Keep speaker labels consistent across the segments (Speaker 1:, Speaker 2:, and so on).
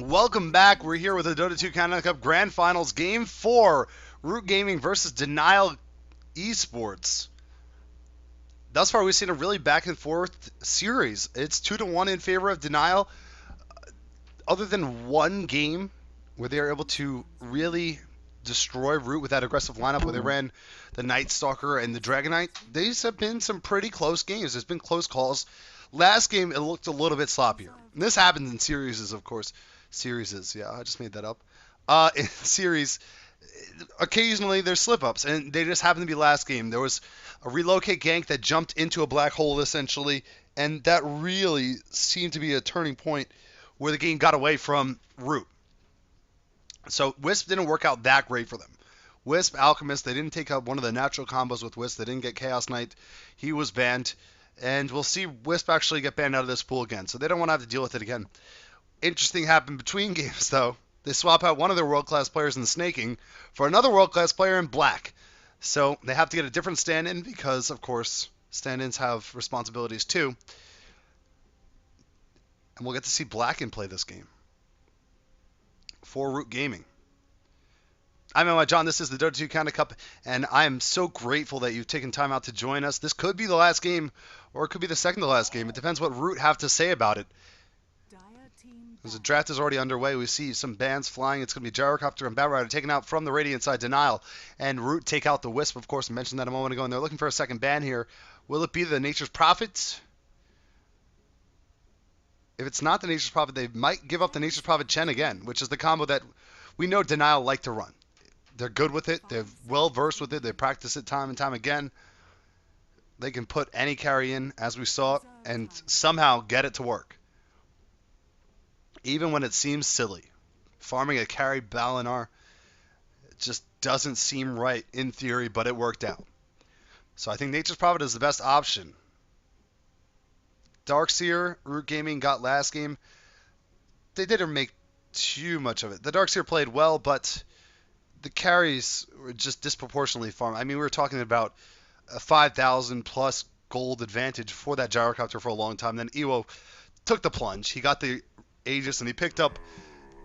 Speaker 1: Welcome back. We're here with the Dota 2 Countdown Cup Grand Finals Game 4. Root Gaming versus Denial Esports. Thus far, we've seen a really back and forth series. It's 2-1 in favor of Denial. Other than one game where they were able to really destroy Root with that aggressive lineup where they ran the Night Stalker and the Dragon Knight, these have been some pretty close games. There's been close calls. Last game, it looked a little bit sloppier. And this happens in series, of course. Series, yeah, I just made that up. In series, occasionally there's slip-ups, and they just happened to be last game. There was a relocate gank that jumped into a black hole, essentially, and that really seemed to be a turning point where the game got away from Root. So Wisp didn't work out that great for them. Wisp, Alchemist, they didn't take up one of the natural combos with Wisp. They didn't get Chaos Knight. He was banned. And we'll see Wisp actually get banned out of this pool again. So they don't want to have to deal with it again. Interesting happened between games, though. They swap out one of their world-class players in snaking for another world-class player in black. So they have to get a different stand-in because, of course, stand-ins have responsibilities too. And we'll get to see Blacken play this game for Root Gaming. I'm NYJohn. This is the Dota 2 Countdown Cup, and I am so grateful that you've taken time out to join us. This could be the last game, or it could be the second to last game. It depends what Root have to say about it. As the draft is already underway, we see some bans flying. It's going to be Gyrocopter and Batrider taken out from the Radiant side, Denial, and Root take out the Wisp, of course. I mentioned that a moment ago, and they're looking for a second ban here. Will it be the Nature's Prophet? If it's not the Nature's Prophet, they might give up the Nature's Prophet Chen again, which is the combo that we know Denial like to run. They're good with it. They're well-versed with it. They practice it time and time again. They can put any carry in, as we saw, and somehow get it to work. Even when it seems silly. Farming a carry Balinar just doesn't seem right in theory, but it worked out. So I think Nature's Prophet is the best option. Darkseer, Root Gaming got last game. They didn't make too much of it. The Darkseer played well, but the carries were just disproportionately farmed. I mean, we were talking about a 5,000 plus gold advantage for that Gyrocopter for a long time. Then Ewo took the plunge. He got the Aegis and he picked up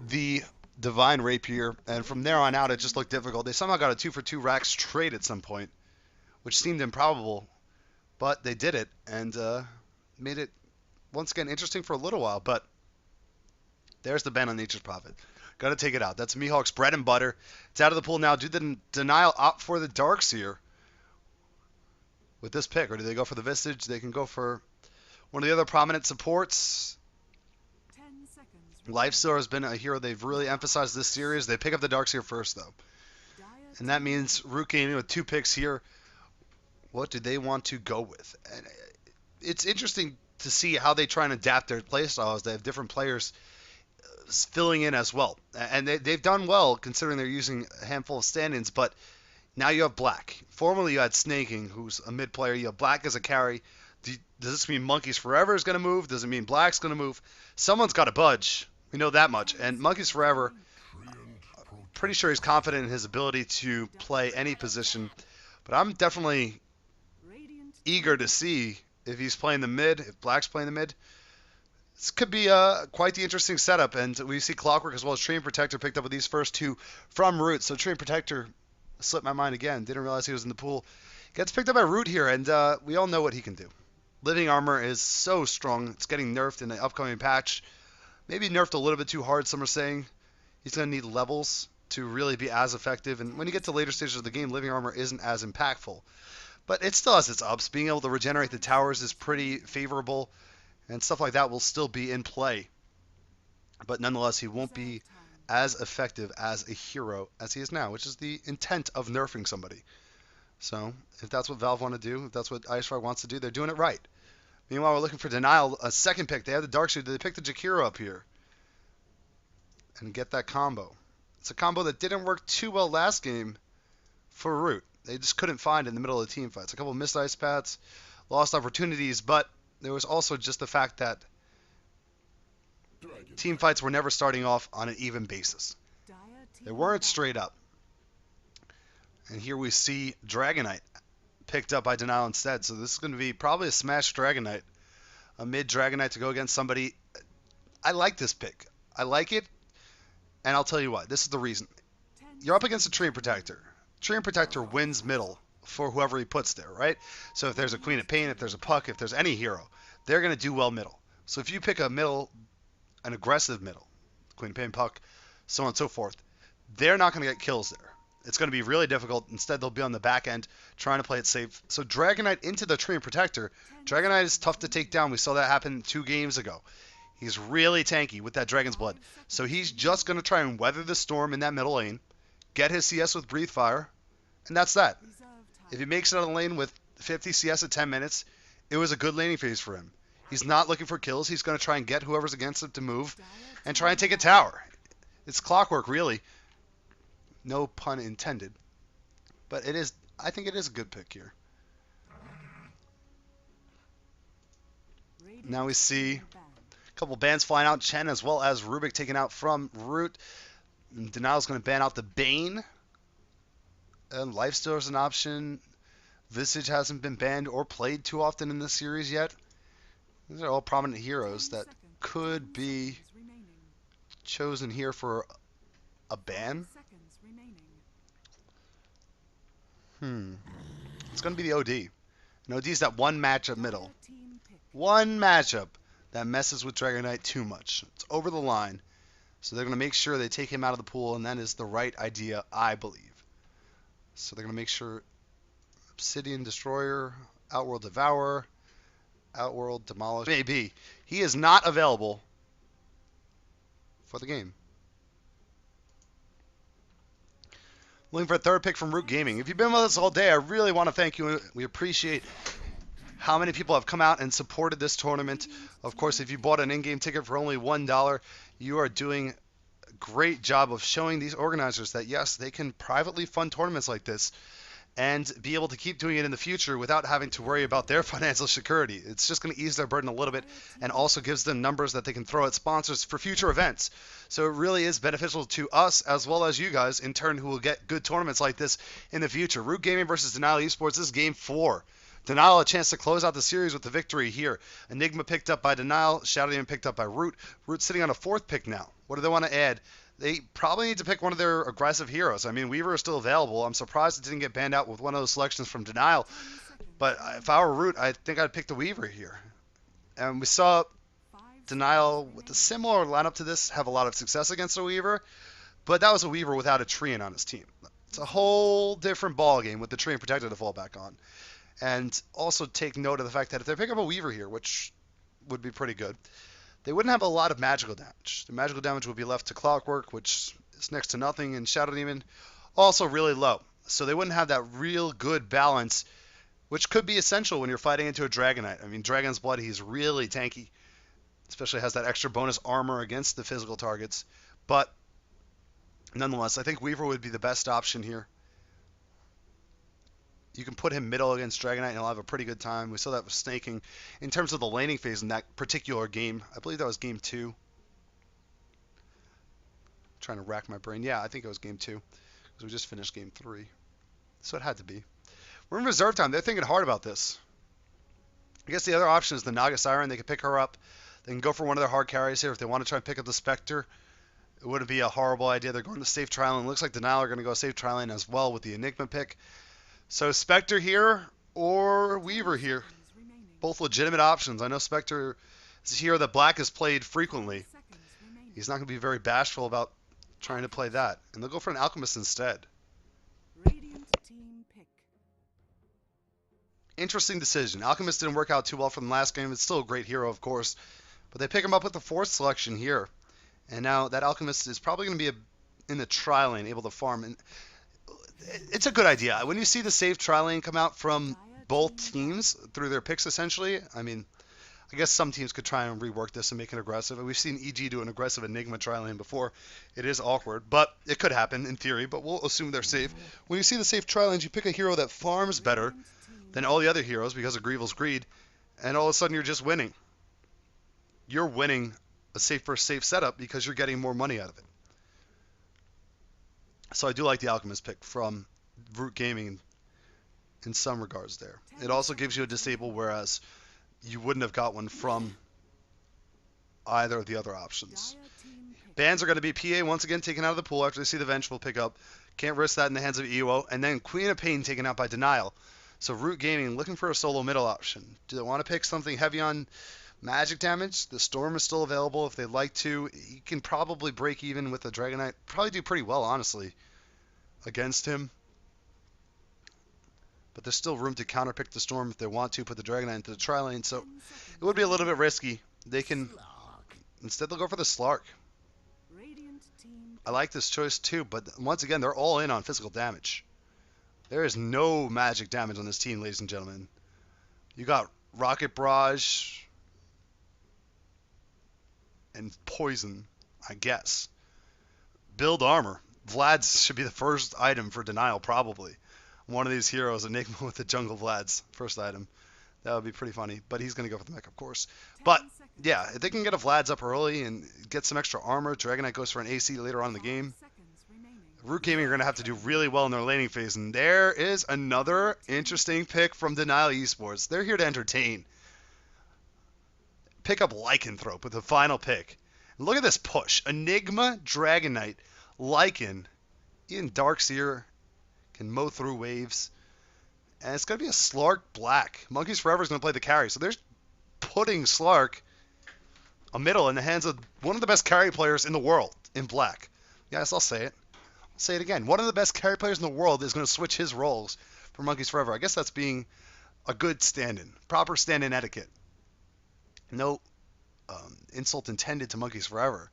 Speaker 1: the Divine Rapier. And from there on out, it just looked difficult. They somehow got a 2-for-2 Rax trade at some point, which seemed improbable. But they did it and made it, once again, interesting for a little while. But there's the ban on Nature's Prophet. Got to take it out. That's Mihawk's bread and butter. It's out of the pool now. Do the Denial opt for the Darkseer with this pick? Or do they go for the Visage? They can go for one of the other prominent supports. Lifesteal has been a hero they've really emphasized this series. They pick up the Darkseer first, though. And that means Root Gaming with 2 picks here. What do they want to go with? And it's interesting to see how they try and adapt their playstyles. They have different players filling in as well. And they've done well considering they're using a handful of stand-ins, but now you have Black. Formerly you had Snaking, who's a mid player. You have Black as a carry. Does this mean Monkeys Forever is going to move? Does it mean Black's going to move? Someone's got to budge. We know that much. And Monkeys Forever, pretty sure he's confident in his ability to play any position. But I'm definitely eager to see if he's playing the mid, if Black's playing the mid. This could be quite the interesting setup. And we see Clockwork as well as Treant Protector picked up with these first 2 from Root. So Treant Protector slipped my mind again. Didn't realize he was in the pool. Gets picked up by Root here, and we all know what he can do. Living Armor is so strong. It's getting nerfed in the upcoming patch. Maybe nerfed a little bit too hard, some are saying. He's going to need levels to really be as effective. And when you get to later stages of the game, Living Armor isn't as impactful. But it still has its ups. Being able to regenerate the towers is pretty favorable. And stuff like that will still be in play. But nonetheless, he won't be as effective as a hero as he is now, which is the intent of nerfing somebody. So, if that's what Valve want to do, if that's what IceFrog wants to do, they're doing it right. Meanwhile, we're looking for Denial, a second pick. They have the Darkseer. They pick the Jakiro up here and get that combo. It's a combo that didn't work too well last game for Root. They just couldn't find it in the middle of the team fights. A couple of missed ice paths, lost opportunities, but there was also just the fact that team fights were never starting off on an even basis. They weren't straight up. And here we see Dragon Knight picked up by Denial instead. So this is going to be probably a smash Dragon Knight. A mid Dragon Knight to go against somebody. I like this pick. I like it. And I'll tell you what, this is the reason. You're up against a Tree and Protector. Tree and Protector wins middle for whoever he puts there, right? So if there's a Queen of Pain, if there's a Puck, if there's any hero, they're going to do well middle. So if you pick a middle, an aggressive middle, Queen of Pain, Puck, so on and so forth, they're not going to get kills there. It's going to be really difficult. Instead, they'll be on the back end trying to play it safe. So Dragonite into the Tree and Protector. Dragonite is tough to take down. We saw that happen 2 games ago. He's really tanky with that Dragon's Blood. So he's just going to try and weather the storm in that middle lane, get his CS with Breathe Fire, and that's that. If he makes it out of the lane with 50 CS at 10 minutes, it was a good laning phase for him. He's not looking for kills. He's going to try and get whoever's against him to move and try and take a tower. It's clockwork, really. No pun intended. But it is. I think it is a good pick here. Now we see a couple bans flying out. Chen as well as Rubik taken out from Root. Denial's going to ban out the Bane. And Lifesteal is an option. Visage hasn't been banned or played too often in this series yet. These are all prominent heroes that could be chosen here for a ban. It's going to be the OD. And OD's that one matchup middle. One matchup that messes with Dragonite too much. It's over the line. So they're going to make sure they take him out of the pool, and that is the right idea, I believe. So they're going to make sure Obsidian Destroyer, Outworld Devourer, Outworld Demolish. Maybe. He is not available for the game. Looking for a third pick from Root Gaming. If you've been with us all day, I really want to thank you. We appreciate how many people have come out and supported this tournament. Of course, if you bought an in-game ticket for only $1, you are doing a great job of showing these organizers that, yes, they can privately fund tournaments like this and be able to keep doing it in the future without having to worry about their financial security. It's just going to ease their burden a little bit and also gives them numbers that they can throw at sponsors for future events. So it really is beneficial to us as well as you guys in turn who will get good tournaments like this in the future. Root Gaming versus Denial Esports. This is game 4. Denial a chance to close out the series with the victory here. Enigma picked up by Denial. Shadow Demon picked up by Root. Root sitting on a 4th pick now. What do they want to add? They probably need to pick one of their aggressive heroes. I mean, Weaver is still available. I'm surprised it didn't get banned out with one of those selections from Denial. But if I were Root, I think I'd pick the Weaver here. And we saw Denial with a similar lineup to this have a lot of success against a Weaver. But that was a Weaver without a Treant on his team. It's a whole different ballgame with the Treant Protector to fall back on. And also take note of the fact that if they pick up a Weaver here, which would be pretty good, they wouldn't have a lot of magical damage. The magical damage would be left to Clockwork, which is next to nothing, and Shadow Demon also really low. So they wouldn't have that real good balance, which could be essential when you're fighting into a Dragonite. I mean, Dragon's Blood, he's really tanky, especially has that extra bonus armor against the physical targets. But nonetheless, I think Weaver would be the best option here. You can put him middle against Dragonite and he'll have a pretty good time. We saw that with Snaking. In terms of the laning phase in that particular game, I believe that was game 2. Trying to rack my brain. Yeah, I think it was game 2. Because we just finished game 3. So it had to be. We're in reserve time. They're thinking hard about this. I guess the other option is the Naga Siren. They could pick her up. They can go for one of their hard carries here. If they want to try and pick up the Spectre, it wouldn't be a horrible idea. They're going to safe trial, and it looks like Denial are going to go safe trialing as well with the Enigma pick. So Spectre here or Weaver here. Both legitimate options. I know Spectre is a hero that Black has played frequently. He's not going to be very bashful about trying to play that. And they'll go for an Alchemist instead. Interesting decision. Alchemist didn't work out too well from the last game. It's still a great hero, of course. But they pick him up with the 4th selection here. And now that Alchemist is probably going to be in the tri lane, able to farm. And it's a good idea. When you see the safe tri lane come out from both teams through their picks, essentially, I mean, I guess some teams could try and rework this and make it aggressive. We've seen EG do an aggressive Enigma tri lane before. It is awkward, but it could happen in theory, but we'll assume they're safe. When you see the safe tri lanes, you pick a hero that farms better than all the other heroes because of Greevil's greed, and all of a sudden you're just winning. You're winning a safe versus safe setup because you're getting more money out of it. So I do like the Alchemist pick from Root Gaming in some regards there. It also gives you a disable, whereas you wouldn't have got one from either of the other options. Bans are going to be PA once again taken out of the pool after they see the Vengeful pick up. Can't risk that in the hands of EWO. And then Queen of Pain taken out by Denial. So Root Gaming looking for a solo middle option. Do they want to pick something heavy on magic damage? The Storm is still available if they'd like to. You can probably break even with the Dragonite. Probably do pretty well, honestly, against him. But there's still room to counterpick the Storm if they want to, put the Dragonite into the tri-lane. So it would be a little bit risky. They can... Instead, they'll go for the Slark. I like this choice too, but once again, they're all in on physical damage. There is no magic damage on this team, ladies and gentlemen. You got Rocket Barrage and Poison, I guess. Build armor. Vlad's should be the first item for Denial, probably. One of these heroes, Enigma with the Jungle Vlad's first item. That would be pretty funny, but he's going to go for the mech, of course. But, yeah, if they can get a Vlad's up early and get some extra armor, Dragonite goes for an AC later on in the game. Root Gaming are going to have to do really well in their laning phase, and there is another interesting pick from Denial Esports. They're here to entertain. Pick up Lycanthrope with the final pick. And look at this push. Enigma, Dragonite, Lycan, even Darkseer can mow through waves. And it's going to be a Slark Black. Monkeys Forever is going to play the carry. So they're putting Slark a middle in the hands of one of the best carry players in the world in Black. Yes, I'll say it. I'll say it again. One of the best carry players in the world is going to switch his roles for Monkeys Forever. I guess that's being a good stand-in. Proper stand-in etiquette. No insult intended to Monkeys Forever,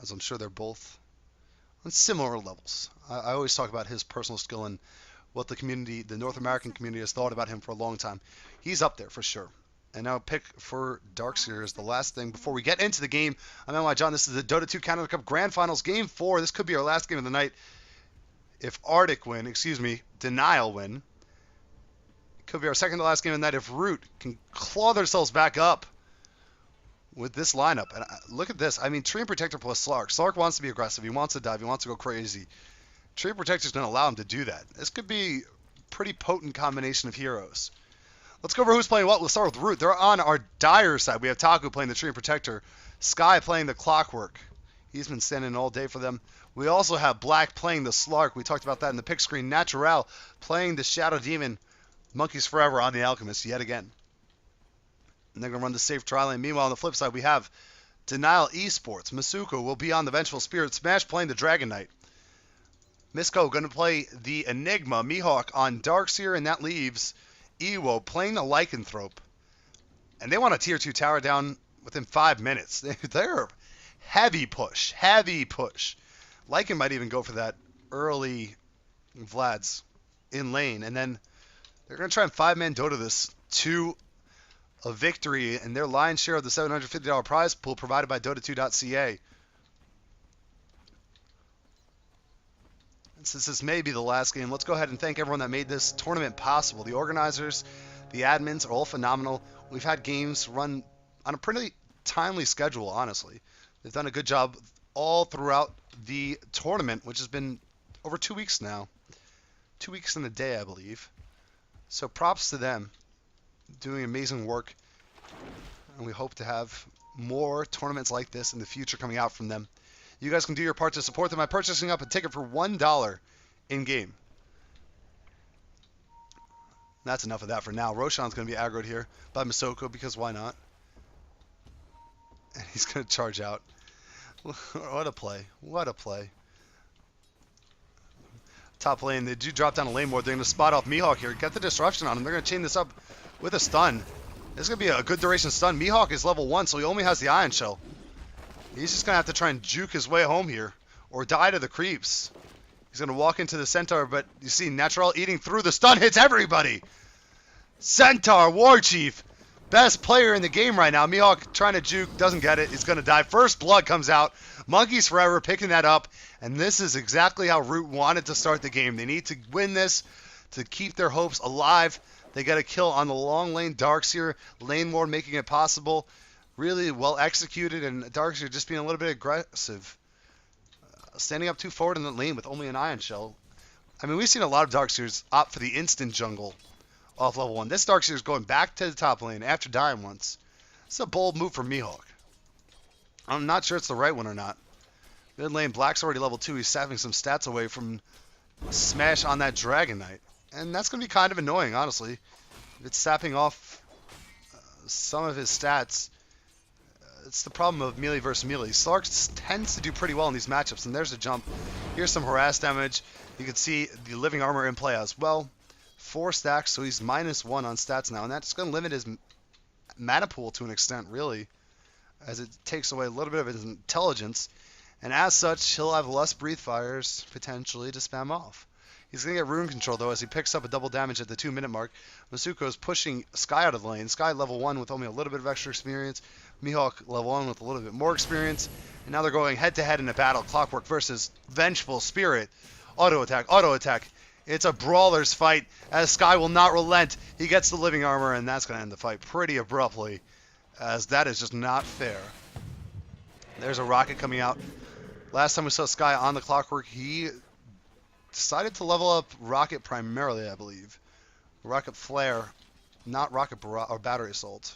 Speaker 1: as I'm sure they're both on similar levels. I always talk about his personal skill and what the community, the North American community, has thought about him for a long time. He's up there for sure. And now pick for Darkseer is the last thing before we get into the game. I'm NYJohn. This is the Dota 2 Canada Cup Grand Finals Game 4. This could be our last game of the night. If Denial win. It could be our second to last game of the night if Root can claw themselves back up with this lineup. And look at this. I mean, Tree and Protector plus Slark. Slark wants to be aggressive. He wants to dive. He wants to go crazy. Tree Protector is going to allow him to do that. This could be a pretty potent combination of heroes. Let's go over who's playing what. Let's start with Root. They're on our Dire side. We have Taku playing the Tree Protector. Sky playing the Clockwork. He's been standing all day for them. We also have Black playing the Slark. We talked about that in the pick screen. Natural playing the Shadow Demon. Monkeys Forever on the Alchemist yet again. And they're going to run the safe trial lane. Meanwhile, on the flip side, we have Denial Esports. Masuko will be on the Vengeful Spirit. Smash playing the Dragon Knight. Misko going to play the Enigma. Mihawk on Darkseer, and that leaves Ewo playing the Lycanthrope. And they want a tier 2 tower down within 5 minutes. They're heavy push. Heavy push. Lycan might even go for that early Vlad's in lane. And then they're going to try and 5-man Dota this to a victory. And their lion's share of the $750 prize pool provided by Dota2.ca. Since this may be the last game, let's go ahead and thank everyone that made this tournament possible. The organizers, the admins are all phenomenal. We've had games run on a pretty timely schedule, honestly. They've done a good job all throughout the tournament, which has been over 2 weeks now. 2 weeks and a day, I believe. So props to them. Doing amazing work. And we hope to have more tournaments like this in the future coming out from them. You guys can do your part to support them by purchasing up a ticket for $1 in-game. That's enough of that for now. Roshan's going to be aggroed here by Masoko because why not? And he's going to charge out. What a play. What a play. Top lane, they do drop down a lane more. They're going to spot off Mihawk here. Get the disruption on him. They're going to chain this up with a stun. This is going to be a good duration stun. Mihawk is level 1, so he only has the Ion Shell. He's just going to have to try and juke his way home here. Or die to the creeps. He's going to walk into the Centaur, but you see Natural eating through. The stun hits everybody. Centaur, War Chief. Best player in the game right now. Mihawk trying to juke. Doesn't get it. He's going to die. First blood comes out. Monkeys Forever picking that up. And this is exactly how Root wanted to start the game. They need to win this to keep their hopes alive. They got a kill on the long lane. Darkseer, lane ward making it possible. Really well executed, and Darkseer just being a little bit aggressive. Standing up too forward in the lane with only an Ion Shell. I mean, we've seen a lot of Darkseers opt for the instant jungle off level 1. This Darkseer is going back to the top lane after dying once. It's a bold move from Mihawk. I'm not sure it's the right one or not. Mid lane, Black's already level 2. He's sapping some stats away from Smash on that Dragon Knight. And that's going to be kind of annoying, honestly. If it's sapping off some of his stats, it's the problem of melee versus melee. Slark tends to do pretty well in these matchups, and there's a jump. Here's some harass damage. You can see the living armor in play as well. 4 stacks, so he's -1 on stats now, and that's going to limit his mana pool to an extent, really, as it takes away a little bit of his intelligence. And as such, he'll have less breathe fires, potentially, to spam off. He's going to get rune control, though, as he picks up a double damage at the 2-minute mark. Masuko's pushing Sky out of the lane. Sky level 1 with only a little bit of extra experience. Mihawk level 1 with a little bit more experience. And now they're going head-to-head in a battle. Clockwork versus Vengeful Spirit. Auto attack, auto attack. It's a brawler's fight, as Sky will not relent. He gets the living armor, and that's going to end the fight pretty abruptly, as that is just not fair. There's a rocket coming out. Last time we saw Sky on the Clockwork, he decided to level up Rocket primarily, I believe. Rocket Flare, not Rocket Barrage, or Battery Assault.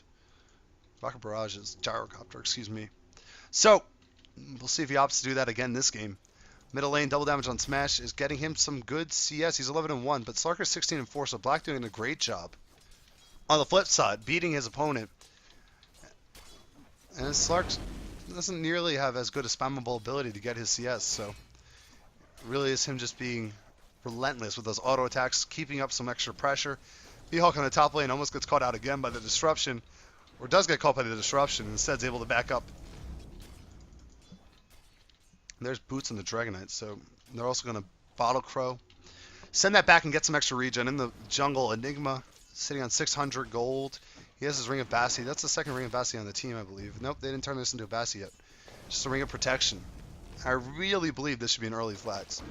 Speaker 1: Rocket Barrage is Gyrocopter, excuse me. So, we'll see if he opts to do that again this game. Middle lane, double damage on Smash is getting him some good CS. He's 11-1, but Slarker's 16-4, so Black doing a great job. On the flip side, beating his opponent. And Slark doesn't nearly have as good a spammable ability to get his CS, so it really is him just being relentless with those auto attacks, keeping up some extra pressure. Mihawk on the top lane almost gets caught out again by the disruption, or does get caught by the disruption, and instead is able to back up. And there's Boots on the Dragon Knight, so they're also going to Bottle Crow. Send that back and get some extra regen. In the jungle, Enigma sitting on 600 gold. He has his Ring of Bassi. That's the second Ring of Bassi on the team, I believe. Nope, they didn't turn this into a Bassi yet. Just a Ring of Protection. I really believe this should be an early Vlad's.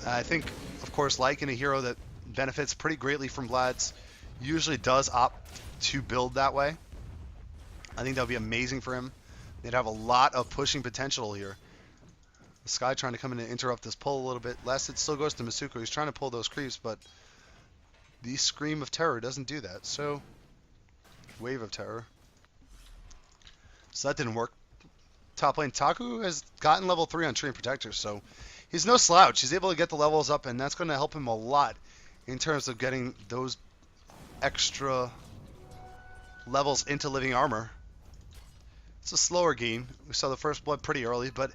Speaker 1: I think, of course, like in a hero that benefits pretty greatly from Vlad's, usually does opt to build that way. I think that would be amazing for him. They'd have a lot of pushing potential here. Sky trying to come in and interrupt this pull a little bit. Last it still goes to Masuko. He's trying to pull those creeps, but the Scream of Terror doesn't do that. So, Wave of Terror. So that didn't work. Top lane, Taku has gotten level 3 on Treant Protector, so he's no slouch. He's able to get the levels up, and that's going to help him a lot in terms of getting those extra levels into living armor. It's a slower game. We saw the first blood pretty early, but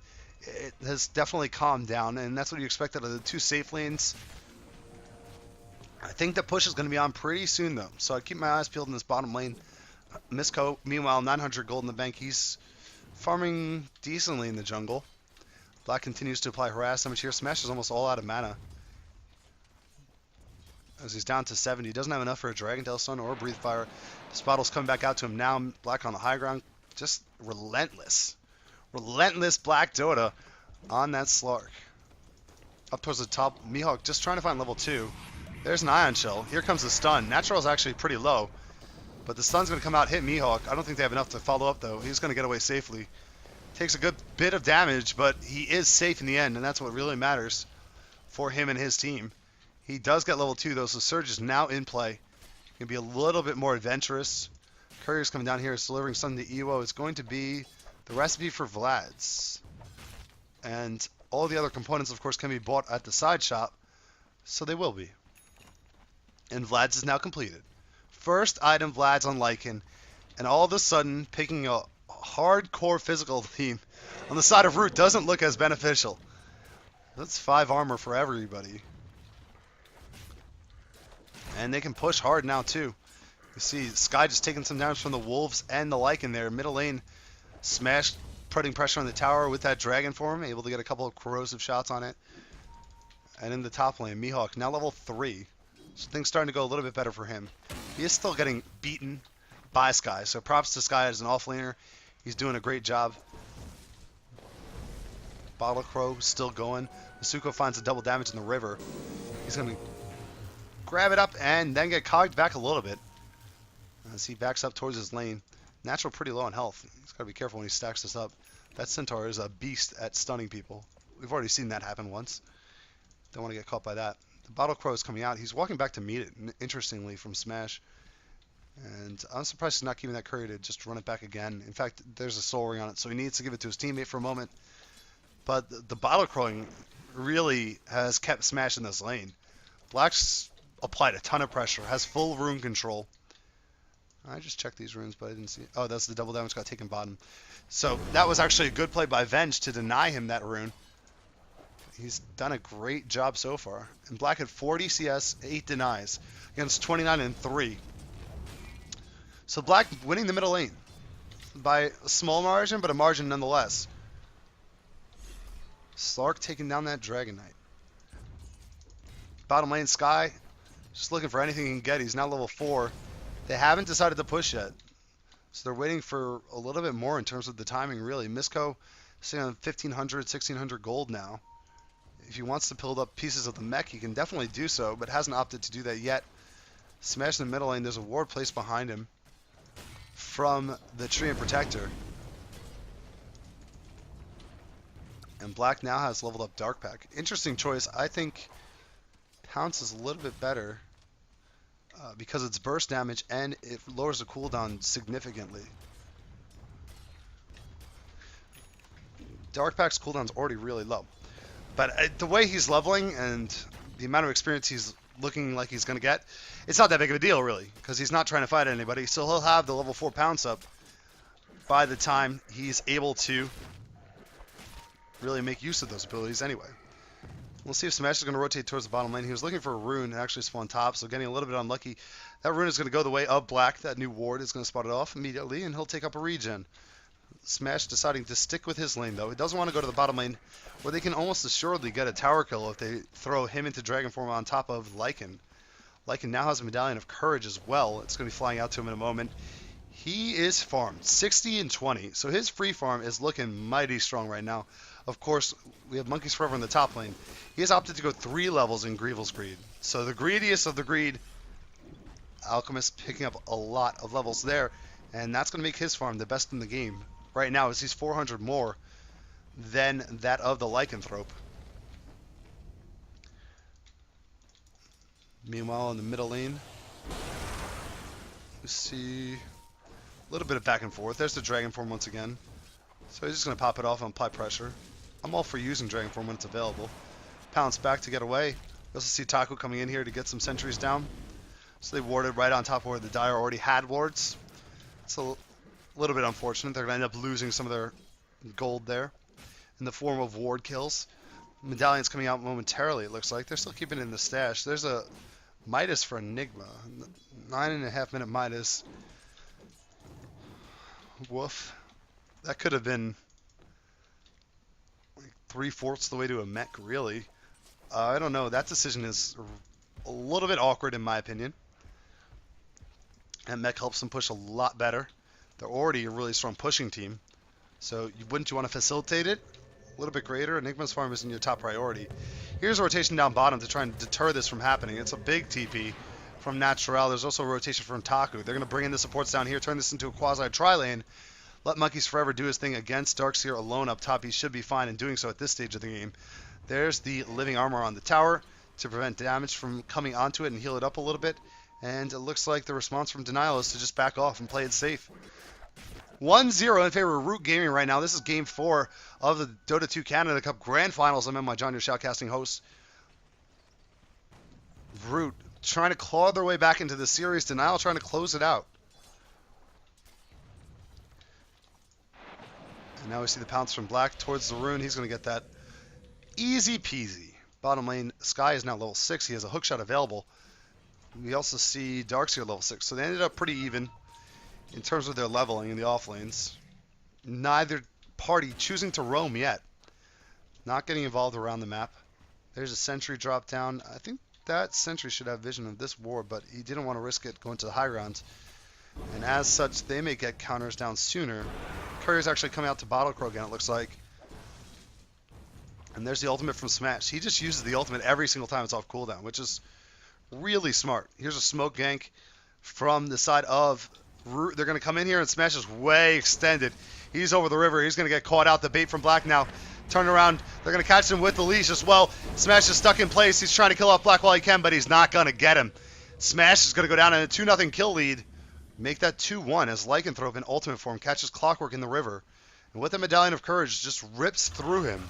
Speaker 1: it has definitely calmed down, and that's what you expect out of the 2 safe lanes. I think the push is going to be on pretty soon, though, so I'd keep my eyes peeled in this bottom lane. Misko, meanwhile, 900 gold in the bank. He's farming decently in the jungle. Black continues to apply harass damage here. Smash is almost all out of mana, as he's down to 70. He doesn't have enough for a Dragon Tail Stun or a Breathe Fire. Spottle's coming back out to him now. Black on the high ground, just relentless. Relentless Black Dota on that Slark. Up towards the top, Mihawk just trying to find level 2. There's an Ion Shell. Here comes the stun. Natural is actually pretty low, but the stun's going to come out, hit Mihawk. I don't think they have enough to follow up, though. He's going to get away safely. Takes a good bit of damage, but he is safe in the end, and that's what really matters for him and his team. He does get level 2, though, so Surge is now in play. Can be a little bit more adventurous. Courier's coming down here. It's delivering something to Ewo. It's going to be the recipe for Vlad's. And all the other components, of course, can be bought at the side shop, so they will be. And Vlad's is now completed. First item Vlad's on Lycan, and all of a sudden, picking a hardcore physical theme on the side of Root doesn't look as beneficial. That's 5 armor for everybody. And they can push hard now, too. You see Sky just taking some damage from the Wolves and the Lycan there. Middle lane, Smash putting pressure on the tower with that Dragon form, able to get a couple of corrosive shots on it. And in the top lane, Mihawk, now level 3. So things starting to go a little bit better for him. He is still getting beaten by Sky, so props to Sky as an offlaner. He's doing a great job. Bottle Crow still going. Masuko finds a double damage in the river. He's going to grab it up and then get cogged back a little bit as he backs up towards his lane. Natural pretty low on health. He's got to be careful when he stacks this up. That Centaur is a beast at stunning people. We've already seen that happen once. Don't want to get caught by that. The Bottle Crow is coming out. He's walking back to meet it, interestingly, from Smash. And I'm surprised he's not keeping that courier to just run it back again. In fact, there's a soul ring on it, so he needs to give it to his teammate for a moment. But the bottle crowing really has kept Smash in this lane. Black's applied a ton of pressure, has full rune control. I just checked these runes, but I didn't see it. Oh, that's the double damage got taken bottom. So that was actually a good play by Venge to deny him that rune. He's done a great job so far. And Black had 40 CS, 8 denies against 29 and 3. So Black winning the middle lane by a small margin, but a margin nonetheless. Slark taking down that Dragon Knight. Bottom lane, Sky, just looking for anything he can get. He's now level 4. They haven't decided to push yet. So they're waiting for a little bit more in terms of the timing, really. Misko sitting on 1,500, 1,600 gold now. If he wants to build up pieces of the mech, he can definitely do so, but hasn't opted to do that yet. Smash in the middle lane. There's a ward placed behind him from the Treant Protector. And Black now has leveled up Dark Pack. Interesting choice. I think Pounce is a little bit better because it's burst damage and it lowers the cooldown significantly. Dark Pack's cooldown's already really low. But the way he's leveling and the amount of experience he's looking like he's going to get, it's not that big of a deal, really, because he's not trying to fight anybody. So he'll have the level 4 Pounce up by the time he's able to really make use of those abilities anyway. We'll see if Smash is going to rotate towards the bottom lane. He was looking for a rune and actually spawned top, so getting a little bit unlucky. That rune is going to go the way of Black. That new ward is going to spot it off immediately, and he'll take up a regen. Smash deciding to stick with his lane, though. He doesn't want to go to the bottom lane, where they can almost assuredly get a tower kill if they throw him into Dragon form on top of Lycan. Lycan now has a Medallion of Courage as well. It's going to be flying out to him in a moment. He is farmed 60 and 20, so his free farm is looking mighty strong right now. Of course, we have Monkeys Forever in the top lane. He has opted to go 3 levels in Grievel's Greed. So the greediest of the greed, Alchemist picking up a lot of levels there, and that's going to make his farm the best in the game right now, as he's 400 more than that of the Lycanthrope. Meanwhile, in the middle lane, we see a little bit of back and forth. There's the Dragon form once again. So he's just going to pop it off and apply pressure. I'm all for using Dragon form when it's available. Pounce back to get away. We also see Taku coming in here to get some sentries down. So they warded right on top of where the Dire already had wards. It's a little bit unfortunate. They're going to end up losing some of their gold there in the form of ward kills. Medallion's coming out momentarily, it looks like. They're still keeping it in the stash. There's a Midas for Enigma. 9.5 minute Midas. Woof. That could have been like 3/4 the way to a mech, really. I don't know. That decision is a little bit awkward, in my opinion. And mech helps them push a lot better. They're already a really strong pushing team. So wouldn't you want to facilitate it a little bit greater? Enigma's farm isn't your top priority. Here's a rotation down bottom to try and deter this from happening. It's a big TP from Natural. There's also a rotation from Taku. They're going to bring in the supports down here, turn this into a quasi-tri-lane. Let Monkeys Forever do his thing against Darkseer alone up top. He should be fine in doing so at this stage of the game. There's the living armor on the tower to prevent damage from coming onto it and heal it up a little bit. And it looks like the response from Denial is to just back off and play it safe. 1-0 in favor of Root Gaming right now. This is Game 4 of the Dota 2 Canada Cup Grand Finals. I'm NYJohn, your shoutcasting host. Root trying to claw their way back into the series. Denial trying to close it out. And now we see the pounce from Black towards the rune. He's going to get that easy peasy. Bottom lane, Sky is now level 6. He has a hookshot available. We also see Darkseer level 6. So they ended up pretty even in terms of their leveling in the off lanes. Neither party choosing to roam yet. Not getting involved around the map. There's a sentry drop down. I think that sentry should have vision of this ward, but he didn't want to risk it going to the high ground. And as such, they may get counters down sooner. Courier's actually coming out to Bottle Crow again, it looks like. And there's the ultimate from Smash. He just uses the ultimate every single time it's off cooldown, which is really smart. Here's a smoke gank from the side of Root. They're going to come in here, and Smash is way extended. He's over the river. He's going to get caught out. The bait from Black now. Turn around. They're going to catch him with the leash as well. Smash is stuck in place. He's trying to kill off Black while he can, but he's not going to get him. Smash is going to go down in a 2-0 kill lead make that 2-1 as Lycanthrope in ultimate form catches Clockwork in the river. And with the Medallion of Courage, just rips through him.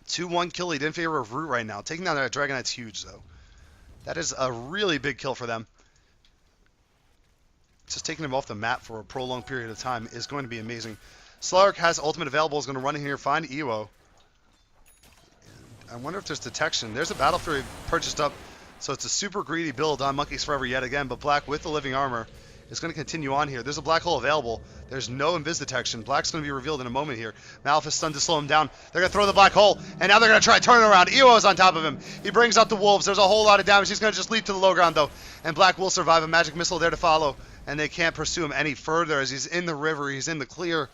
Speaker 1: 2-1 kill lead in favor of Root right now. Taking down that Dragon Knight's huge, though. That is a really big kill for them. Just taking him off the map for a prolonged period of time is going to be amazing. Slark has ultimate available, is going to run in here, find Ewo. I wonder if there's detection. There's a Battle Fury purchased up, so it's a super greedy build on Monkeys Forever yet again, but Black with the living armor is going to continue on here. There's a Black Hole available. There's no Invis detection. Black's going to be revealed in a moment here. Malphite stunned to slow him down. They're going to throw the Black Hole, and now they're going to try to turn it around. Ewo's on top of him. He brings out the Wolves. There's a whole lot of damage. He's going to just leap to the low ground, though, and Black will survive. A Magic Missile there to follow, and they can't pursue him any further as he's in the river. He's in the clear.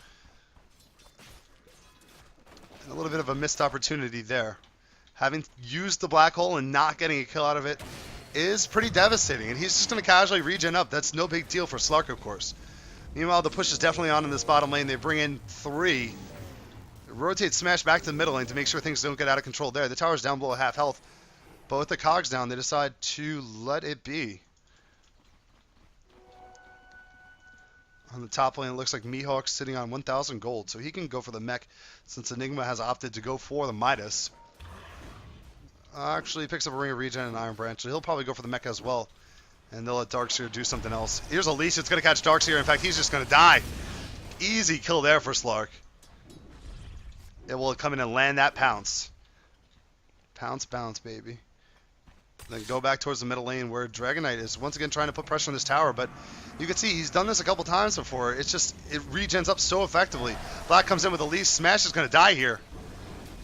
Speaker 1: And a little bit of a missed opportunity there. Having used the Black Hole and not getting a kill out of it is pretty devastating, and he's just going to casually regen up. That's no big deal for Slark, of course. Meanwhile, the push is definitely on in this bottom lane. They bring in 3. Rotate Smash back to the middle lane to make sure things don't get out of control there. The tower's down below half health, but with the cogs down, they decide to let it be. On the top lane, it looks like Mihawk's sitting on 1,000 gold, so he can go for the mech since Enigma has opted to go for the Midas. Actually, he picks up a Ring of Regen and Iron Branch, so he'll probably go for the mech as well. And they'll let Darkseer do something else. Here's Elise. It's going to catch Darkseer. In fact, he's just going to die. Easy kill there for Slark. It will come in and land that pounce. Pounce, bounce, baby. Then go back towards the middle lane where Dragon Knight is once again trying to put pressure on this tower. But you can see he's done this a couple times before. It's just, it regens up so effectively. Black comes in with Elise. Smash is going to die here.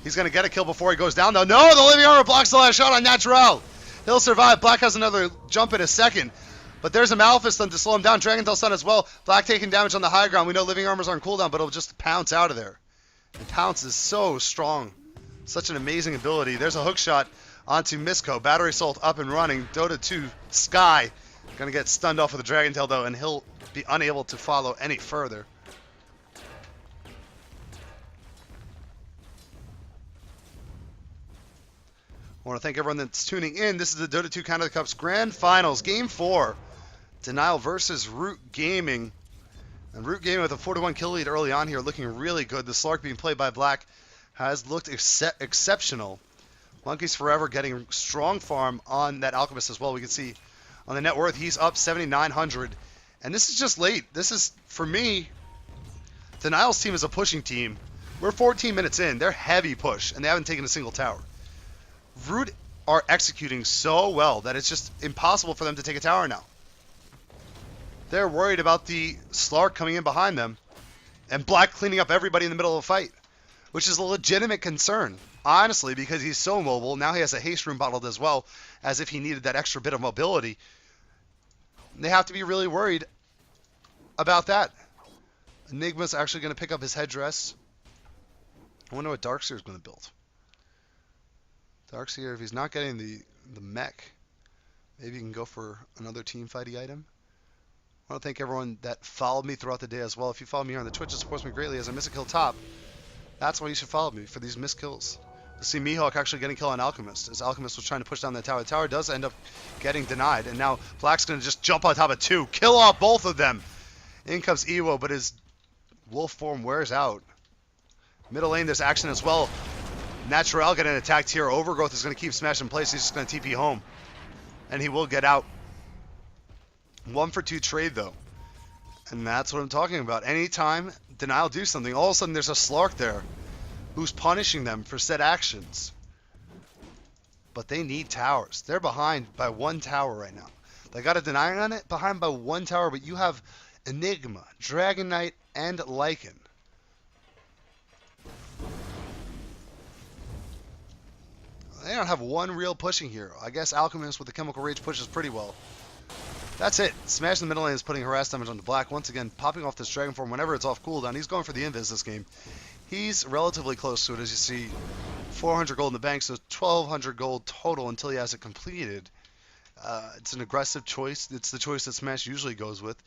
Speaker 1: He's going to get a kill before he goes down, though. No, the living armor blocks the last shot on Natural. He'll survive. Black has another jump in a second. But there's a Malphite stun to slow him down. Dragon Tail stun as well. Black taking damage on the high ground. We know living armor's on cooldown, but it'll just pounce out of there. And pounce is so strong. Such an amazing ability. There's a hook shot onto Misko. Battery Assault up and running. Dota 2 Sky. Going to get stunned off with the Dragon Tail, though, and he'll be unable to follow any further. I want to thank everyone that's tuning in. This is the Dota 2 Counter the Cups Grand Finals, Game 4. Denial versus Root Gaming. And Root Gaming with a 4-1 kill lead early on here, looking really good. The Slark being played by Black has looked exceptional. Monkeys Forever getting strong farm on that Alchemist as well. We can see on the net worth, he's up 7,900. And this is just late. This is, for me, Denial's team is a pushing team. We're 14 minutes in. They're heavy push, and they haven't taken a single tower. Root are executing so well that it's just impossible for them to take a tower now. They're worried about the Slark coming in behind them and Black cleaning up everybody in the middle of a fight, which is a legitimate concern, honestly, because he's so mobile. Now he has a haste room bottled as well, as if he needed that extra bit of mobility. They have to be really worried about that. Enigma's actually going to pick up his headdress. I wonder what Darkseer is going to build. Darkseer, if he's not getting the mech, maybe he can go for another team fighty item. I want to thank everyone that followed me throughout the day as well. If you follow me here on the Twitch, it supports me greatly as I miss a kill top. That's why you should follow me, for these missed kills. To see Mihawk actually getting kill on Alchemist, as Alchemist was trying to push down that tower. The tower does end up getting denied, and now Black's going to just jump on top of 2, kill off both of them. In comes Ewo, but his wolf form wears out. Middle lane, there's action as well. Natural getting attacked here. Overgrowth is going to keep Smash in place. He's just going to TP home. And he will get out. 1 for 2 trade, though. And that's what I'm talking about. Anytime Denial do something, all of a sudden there's a Slark there who's punishing them for said actions. But they need towers. They're behind by 1 tower right now. They got a Denial on it, behind by 1 tower, but you have Enigma, Dragon Knight, and Lycan. They don't have 1 real pushing hero. I guess Alchemist with the Chemical Rage pushes pretty well. That's it. Smash in the middle lane is putting harass damage on the Black. Once again, popping off this Dragon Form whenever it's off cooldown. He's going for the invis this game. He's relatively close to it, as you see. 400 gold in the bank, so 1,200 gold total until he has it completed. It's an aggressive choice. It's the choice that Smash usually goes with.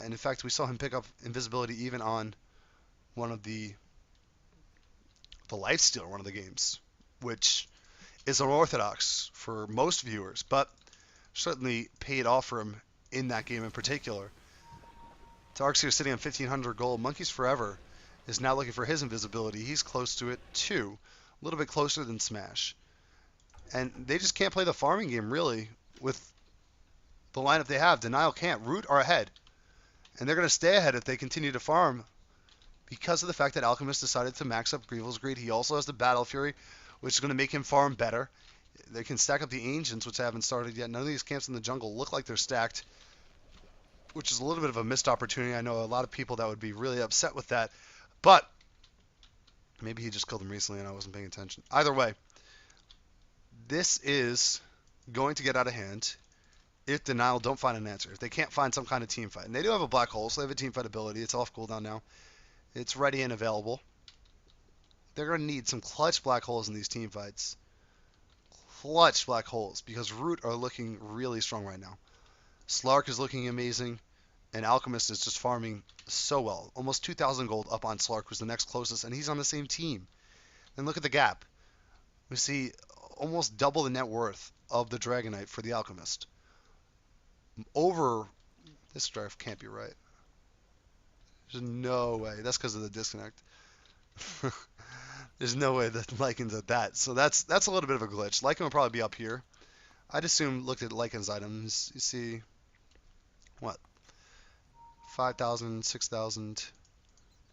Speaker 1: And in fact, we saw him pick up invisibility even on one of the Lifesteal, one of the games, which is unorthodox for most viewers. But certainly paid off for him in that game in particular. Darkseer sitting on 1,500 gold. Monkeys Forever is now looking for his invisibility. He's close to it too. A little bit closer than Smash. And they just can't play the farming game, really, with the lineup they have. Denial can't. Root are ahead. And they're going to stay ahead if they continue to farm because of the fact that Alchemist decided to max up Grievel's Greed. He also has the Battle Fury, which is going to make him farm better. They can stack up the Ancients, which haven't started yet. None of these camps in the jungle look like they're stacked, which is a little bit of a missed opportunity. I know a lot of people that would be really upset with that. But maybe he just killed them recently and I wasn't paying attention. Either way, this is going to get out of hand if Denial don't find an answer. If they can't find some kind of team fight. And they do have a black hole, so they have a team fight ability. It's off cooldown now. It's ready and available. They're going to need some clutch black holes in these team fights. Clutch black holes, because Root are looking really strong right now. Slark is looking amazing, and Alchemist is just farming so well. Almost 2,000 gold up on Slark, who's the next closest, and he's on the same team. And look at the gap. We see almost double the net worth of the Dragonite for the Alchemist. Over, this draft can't be right. There's no way. That's because of the disconnect. There's no way that Lycan's at that. So that's a little bit of a glitch. Lycan will probably be up here. I'd assume, looked at Lycan's items. You see, what? 5,000, 6,000,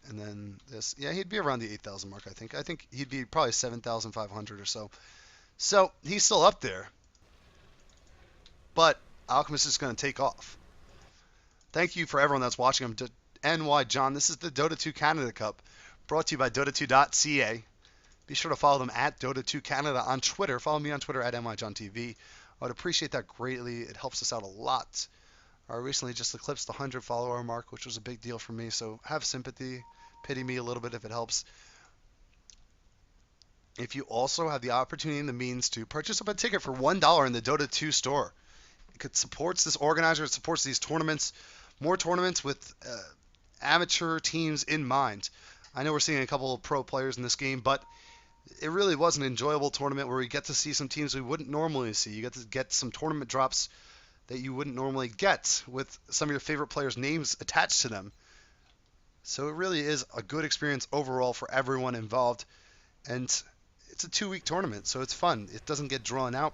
Speaker 1: and then this. Yeah, he'd be around the 8,000 mark, I think. I think he'd be probably 7,500 or so. So he's still up there. But Alchemist is going to take off. Thank you for everyone that's watching. I'm NYJohn. This is the Dota 2 Canada Cup, brought to you by Dota2.ca. Be sure to follow them at Dota2 Canada on Twitter. Follow me on Twitter at NYJohnTV. I would appreciate that greatly. It helps us out a lot. I recently just eclipsed the 100 follower mark, which was a big deal for me. So have sympathy. Pity me a little bit if it helps. If you also have the opportunity and the means to purchase up a ticket for $1 in the Dota 2 store, it supports this organizer. It supports these tournaments. More tournaments with amateur teams in mind. I know we're seeing a couple of pro players in this game, but it really was an enjoyable tournament where we get to see some teams we wouldn't normally see. You get to get some tournament drops that you wouldn't normally get with some of your favorite players' names attached to them. So it really is a good experience overall for everyone involved. And it's a 2-week tournament, so it's fun. It doesn't get drawn out.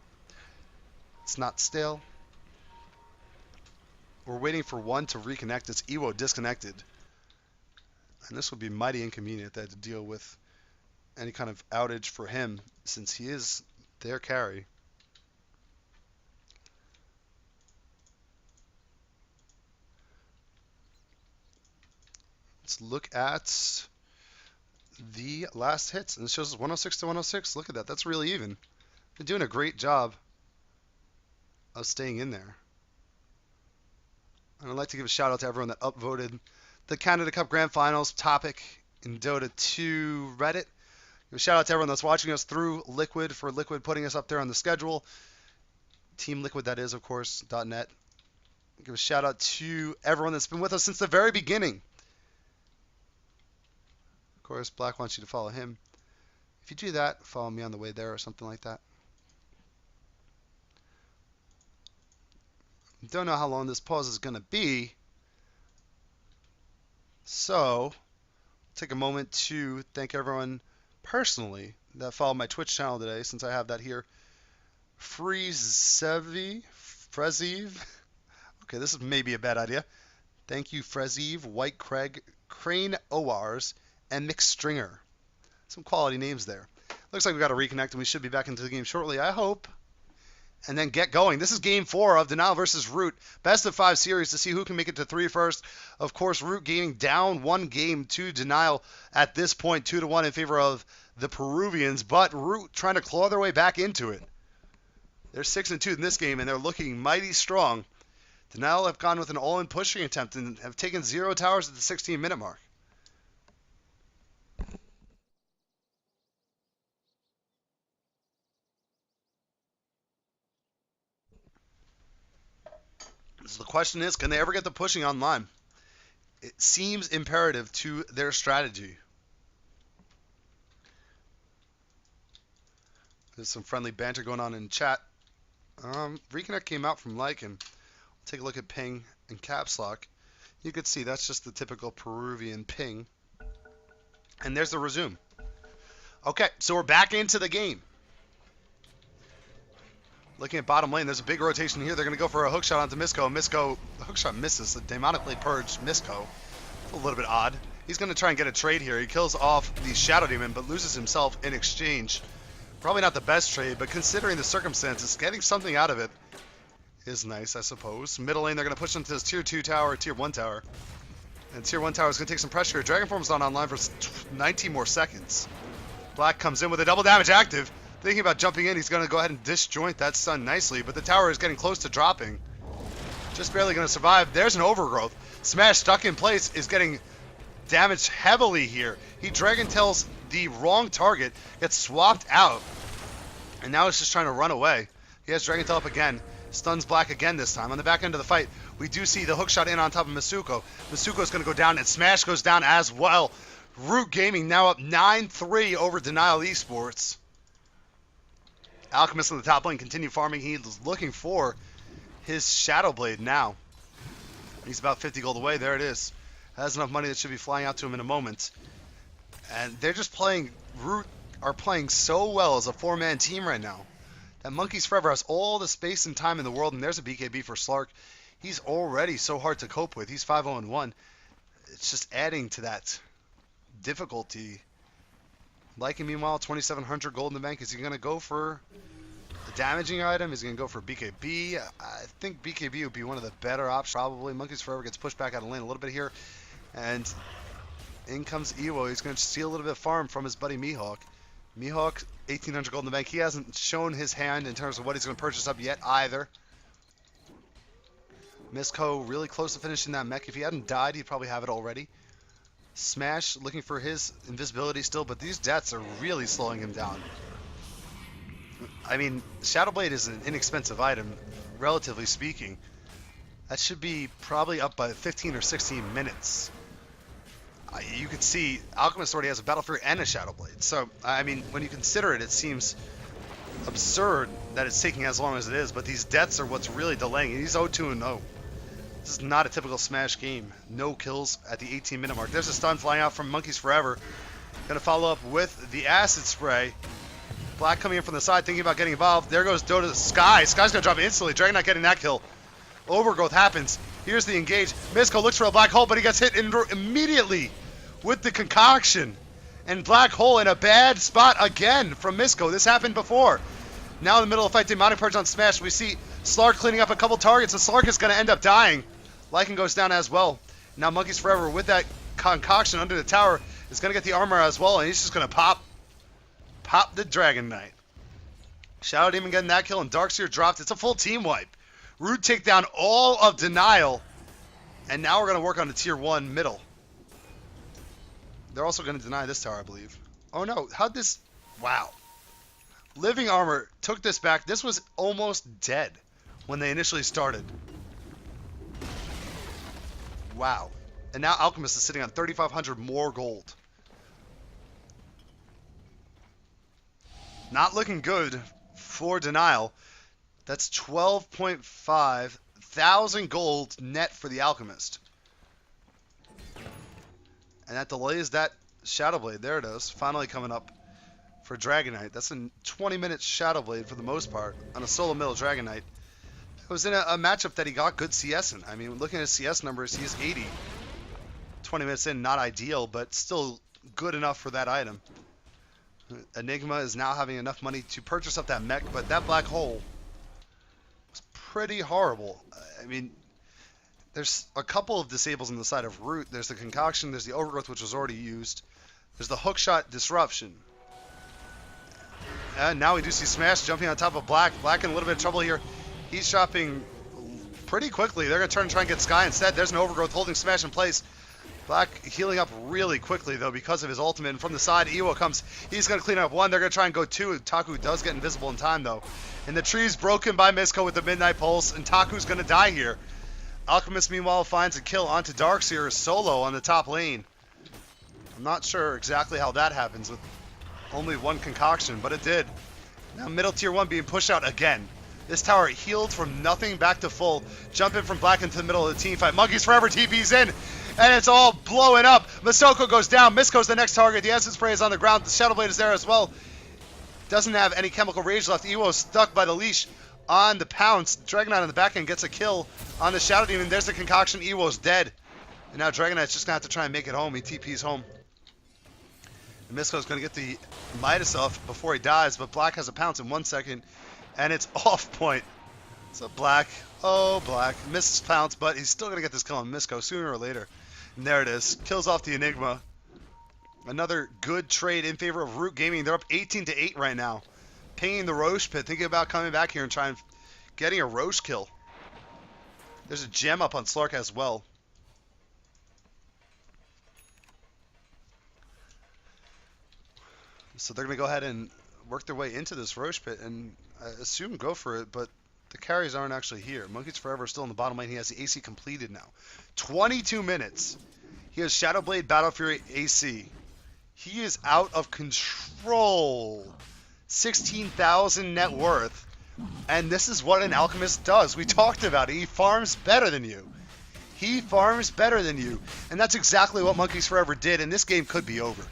Speaker 1: It's not stale. We're waiting for one to reconnect. It's Ewo disconnected. And this would be mighty inconvenient if they had to deal with any kind of outage for him, since he is their carry. Let's look at the last hits. And it shows us 106 to 106. Look at that. That's really even. They're doing a great job of staying in there. And I'd like to give a shout out to everyone that upvoted the Canada Cup Grand Finals topic in Dota 2 Reddit. Give a shout out to everyone that's watching us through Liquid, for Liquid putting us up there on the schedule. Team Liquid, that is, of course, .net. Give a shout out to everyone that's been with us since the very beginning. Of course, Black wants you to follow him. If you do that, follow me on the way there or something like that. Don't know how long this pause is going to be. So, take a moment to thank everyone personally that followed my Twitch channel today, since I have that here. Frezev. Okay, this is maybe a bad idea. Thank you, Frezev, White Craig, Crane Owars, and Mick Stringer. Some quality names there. Looks like we got to reconnect, and we should be back into the game shortly, I hope. And then get going. This is game 4 of Denial versus Root. Best of 5 series to see who can make it to 3 first. Of course, Root gaining down 1 game to Denial at this point, 2-1 in favor of the Peruvians. But Root trying to claw their way back into it. They're 6-2 in this game, and they're looking mighty strong. Denial have gone with an all-in pushing attempt and have taken 0 towers at the 16-minute mark. So the question is, can they ever get the pushing online? It seems imperative to their strategy. There's some friendly banter going on in chat. Reconnect came out from Lycan. Take a look at ping and caps lock. You could see that's just the typical Peruvian ping. And there's the resume. Okay, so we're back into the game. Looking at bottom lane, there's a big rotation here. They're going to go for a hook shot onto Misko. Misko, the hook shot misses. The demonically purged Misko. A little bit odd. He's going to try and get a trade here. He kills off the Shadow Demon, but loses himself in exchange. Probably not the best trade, but considering the circumstances, getting something out of it is nice, I suppose. Middle lane, they're going to push into this tier 2 tower, tier 1 tower. And tier 1 tower is going to take some pressure. Dragon Form's not online for 19 more seconds. Black comes in with a double damage active. Thinking about jumping in, he's going to go ahead and disjoint that stun nicely, but the tower is getting close to dropping. Just barely going to survive. There's an overgrowth. Smash stuck in place is getting damaged heavily here. He Dragon Tails the wrong target, gets swapped out, and now he's just trying to run away. He has Dragon Tail up again. Stuns Black again this time. On the back end of the fight, we do see the hookshot in on top of Masuko. Masuko's going to go down, and Smash goes down as well. Root Gaming now up 9-3 over Denial Esports. Alchemist on the top lane continue farming. He's looking for his Shadow Blade now. He's about 50 gold away. There it is. Has enough money that should be flying out to him in a moment. And they're just playing, Root are playing so well as a 4-man team right now. That Monkeys Forever has all the space and time in the world, and there's a BKB for Slark. He's already so hard to cope with. He's 5-0-1. It's just adding to that difficulty. Lycan, meanwhile, 2,700 gold in the bank. Is he going to go for the damaging item? Is he going to go for BKB? I think BKB would be one of the better options, probably. Monkeys Forever gets pushed back out of lane a little bit here. And in comes Ewo. He's going to steal a little bit of farm from his buddy Mihawk. Mihawk, 1,800 gold in the bank. He hasn't shown his hand in terms of what he's going to purchase up yet either. Misko really close to finishing that mech. If he hadn't died, he'd probably have it already. Smash looking for his invisibility still, but these deaths are really slowing him down. I mean, Shadow Blade is an inexpensive item, relatively speaking. That should be probably up by 15 or 16 minutes. You could see Alchemist already has a Battle Fury and a Shadow Blade. So, I mean, when you consider it, it seems absurd that it's taking as long as it is, but these deaths are what's really delaying. He's 0-2-0. This is not a typical Smash game. No kills at the 18-minute mark. There's a stun flying out from Monkeys Forever. Going to follow up with the Acid Spray. Black coming in from the side, thinking about getting involved. There goes Dota. Sky. Sky's going to drop instantly. Dragon not getting that kill. Overgrowth happens. Here's the engage. Misko looks for a black hole, but he gets hit immediately with the concoction. And black hole in a bad spot again from Misko. This happened before. Now in the middle of the fight, Demonic Purge on Smash. We see Slark cleaning up a couple targets, and Slark is going to end up dying. Lycan goes down as well. Now Monkeys Forever with that concoction under the tower is going to get the armor as well, and he's just going to pop the Dragon Knight. Shadow Demon getting that kill, and Darkseer dropped. It's a full team wipe. Root take down all of Denial, and now we're going to work on the tier 1 middle. They're also going to deny this tower, I believe. Oh no, how'd this... Wow. Living Armor took this back. This was almost dead when they initially started. Wow. And now Alchemist is sitting on 3,500 more gold. Not looking good for Denial. That's 12.5 thousand gold net for the Alchemist. And that delays that Shadow Blade. There it is. Finally coming up for Dragon Knight. That's a 20-minute Shadow Blade for the most part on a solo middle Dragon Knight. It was in a matchup that he got good CS in. I mean, looking at his CS numbers, he's 80. 20 minutes in, not ideal, but still good enough for that item. Enigma is now having enough money to purchase up that mech, but that black hole was pretty horrible. I mean, there's a couple of disables on the side of Root. There's the Concoction, there's the Overgrowth, which was already used. There's the Hookshot Disruption. And now we do see Smash jumping on top of Black. Black in a little bit of trouble here. He's shopping pretty quickly. They're going to turn and try and get Sky instead. There's an Overgrowth holding Smash in place. Black healing up really quickly, though, because of his ultimate. And from the side, Iwo comes. He's going to clean up one. They're going to try and go two. Taku does get invisible in time, though. And the tree's broken by Misko with the Midnight Pulse, and Taku's going to die here. Alchemist, meanwhile, finds a kill onto Darkseer solo on the top lane. I'm not sure exactly how that happens with only one concoction, but it did. Now middle tier 1 being pushed out again. This tower healed from nothing back to full. Jump in from Black into the middle of the team fight. Monkeys Forever TP's in. And it's all blowing up. Masoko goes down. Misko's the next target. The Essence Spray is on the ground. The Shadow Blade is there as well. Doesn't have any chemical rage left. Ewo's stuck by the leash on the pounce. Dragonite on the back end gets a kill on the Shadow Demon. There's the concoction. Ewo's dead. And now Dragonite's just going to have to try and make it home. He TP's home. And Misko's going to get the Midas off before he dies. But Black has a pounce in 1 second. And it's off point. So Black, oh Black, misses pounce, but he's still going to get this kill on Misko sooner or later. And there it is. Kills off the Enigma. Another good trade in favor of Root Gaming. They're up 18-8 right now. Pinging the Roche pit. Thinking about coming back here and trying getting a Roche kill. There's a gem up on Slark as well. So they're going to go ahead and work their way into this Roche pit and I assume go for it, but the carries aren't actually here. Monkeys Forever is still in the bottom lane. He has the AC completed now. 22 minutes. He has Shadow Blade, Battle Fury, AC. He is out of control. 16,000 net worth. And this is what an Alchemist does. We talked about it. He farms better than you. He farms better than you. And that's exactly what Monkeys Forever did, and this game could be over.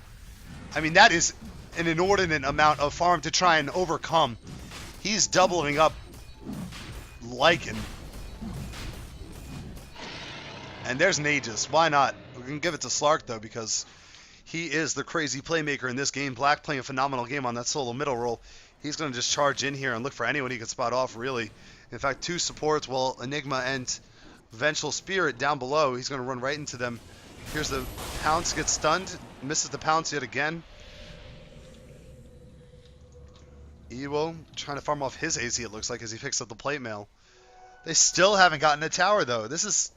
Speaker 1: I mean, that is an inordinate amount of farm to try and overcome. He's doubling up Lycan. And there's an Aegis. Why not? We're going to give it to Slark, though, because he is the crazy playmaker in this game. Black playing a phenomenal game on that solo middle role. He's going to just charge in here and look for anyone he can spot off, really. In fact, two supports, while Enigma and Vengeful Spirit down below. He's going to run right into them. Here's the Pounce, gets stunned. Misses the Pounce yet again. Ewo trying to farm off his AC, it looks like, as he picks up the plate mail. They still haven't gotten a tower, though. This is...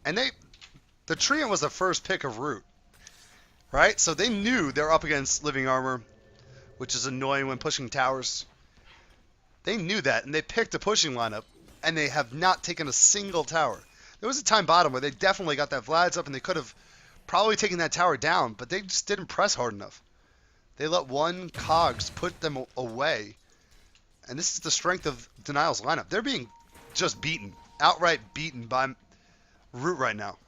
Speaker 1: And the Treant was the first pick of Root, right? So they knew they're up against Living Armor, which is annoying when pushing towers. They knew that, and they picked a pushing lineup, and they have not taken a single tower. There was a time bottom where they definitely got that Vlad's up, and they could have probably taken that tower down, but they just didn't press hard enough. They let one Cogs put them away. And this is the strength of Denial's lineup. They're being just beaten. Outright beaten by Root right now.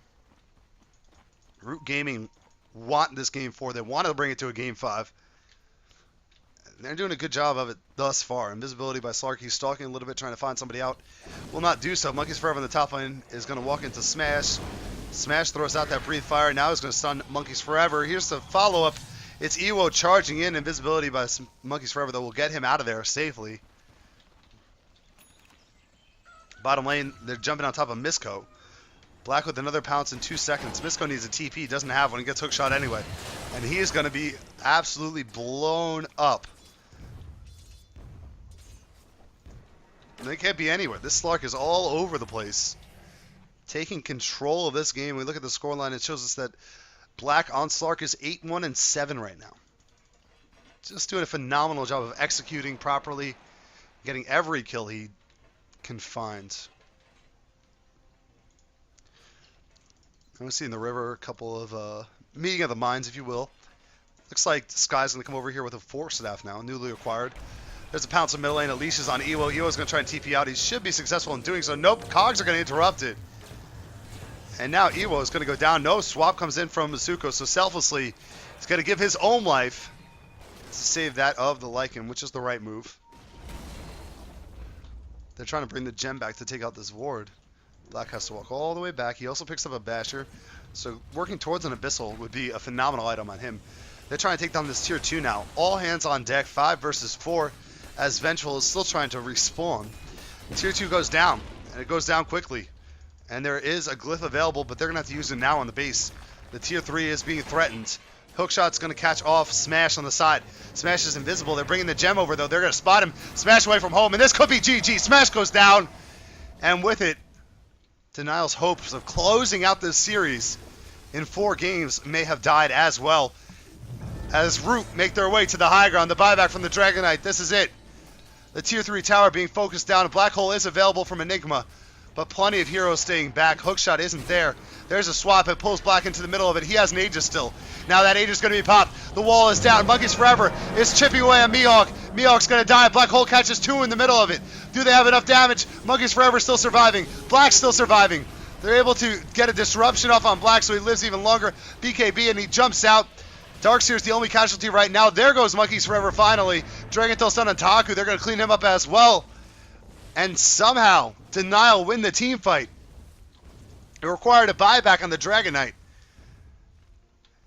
Speaker 1: Root Gaming want this game 4. They want to bring it to a game 5. And they're doing a good job of it thus far. Invisibility by Slark. He's stalking a little bit, trying to find somebody out. Will not do so. Monkeys Forever on the top lane is going to walk into Smash. Smash throws out that Breathe Fire. Now he's going to stun Monkeys Forever. Here's the follow-up. It's Ewo charging in. Invisibility by Monkeys Forever that will get him out of there safely. Bottom lane, they're jumping on top of Misko. Black with another pounce in 2 seconds. Misko needs a TP. Doesn't have one. He gets hook shot anyway. And he is going to be absolutely blown up. And they can't be anywhere. This Slark is all over the place. Taking control of this game. We look at the scoreline. It shows us that Black on Slark is 8-1 and 7 right now. Just doing a phenomenal job of executing properly, getting every kill he can find. I'm see in the river a couple of meeting of the minds, if you will. Looks like Sky's going to come over here with a Force Staff now, newly acquired. There's a pounce in middle lane. Alicia's on Ewo. Ewo's going to try and TP out. He should be successful in doing so. Nope, Cogs are going to interrupt it. And now Ewo is going to go down. No, swap comes in from Masuko, so selflessly he's going to give his own life to save that of the Lycan, which is the right move. They're trying to bring the gem back to take out this ward. Black has to walk all the way back. He also picks up a Basher, so working towards an Abyssal would be a phenomenal item on him. They're trying to take down this tier 2 now. All hands on deck, 5 versus 4, as Vengeful is still trying to respawn. Tier 2 goes down, and it goes down quickly. And there is a glyph available, but they're going to have to use it now on the base. The tier 3 is being threatened. Hookshot's going to catch off Smash on the side. Smash is invisible. They're bringing the gem over, though. They're going to spot him. Smash away from home, and this could be GG. Smash goes down. And with it, Denial's hopes of closing out this series in 4 games may have died as well. As Root make their way to the high ground. The buyback from the Dragonite. This is it. The tier 3 tower being focused down. A black hole is available from Enigma, but plenty of heroes staying back. Hookshot isn't there. There's a swap. It pulls Black into the middle of it. He has an Aegis still. Now that Aegis is going to be popped. The wall is down. Monkeys Forever is chipping away on Mihawk. Mihawk's going to die. Black Hole catches 2 in the middle of it. Do they have enough damage? Monkeys Forever still surviving. Black's still surviving. They're able to get a disruption off on Black so he lives even longer. BKB, and he jumps out. Darkseer's the only casualty right now. There goes Monkeys Forever finally. Dragon Tail Sun and Taku, they're going to clean him up as well. And somehow, Denial win the team fight. It required a buyback on the Dragon Knight.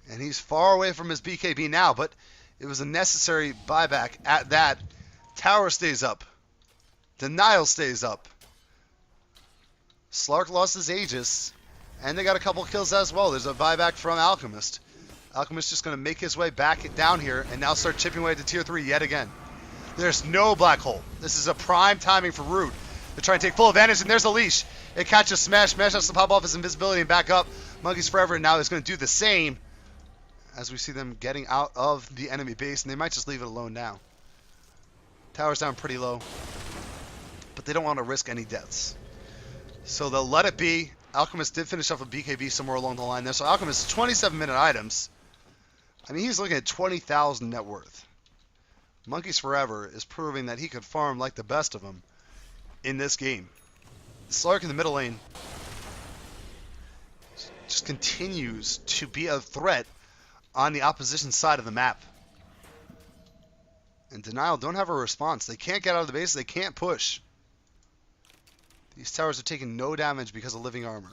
Speaker 1: And he's far away from his BKB now, but it was a necessary buyback at that. Tower stays up. Denial stays up. Slark lost his Aegis, and they got a couple kills as well. There's a buyback from Alchemist. Alchemist just going to make his way back down here and now start chipping away to tier 3 yet again. There's no Black Hole. This is a prime timing for Root. They're trying to take full advantage, and there's a leash. It catches Smash. Smash has to pop off his invisibility and back up. Monkeys Forever now is going to do the same as we see them getting out of the enemy base, and they might just leave it alone now. Tower's down pretty low, but they don't want to risk any deaths. So they'll let it be. Alchemist did finish off a BKB somewhere along the line there. So Alchemist, 27-minute items. I mean, he's looking at 20,000 net worth. Monkeys Forever is proving that he could farm like the best of them in this game. Slark in the middle lane just continues to be a threat on the opposition side of the map. And Denial don't have a response. They can't get out of the base. They can't push. These towers are taking no damage because of Living Armor.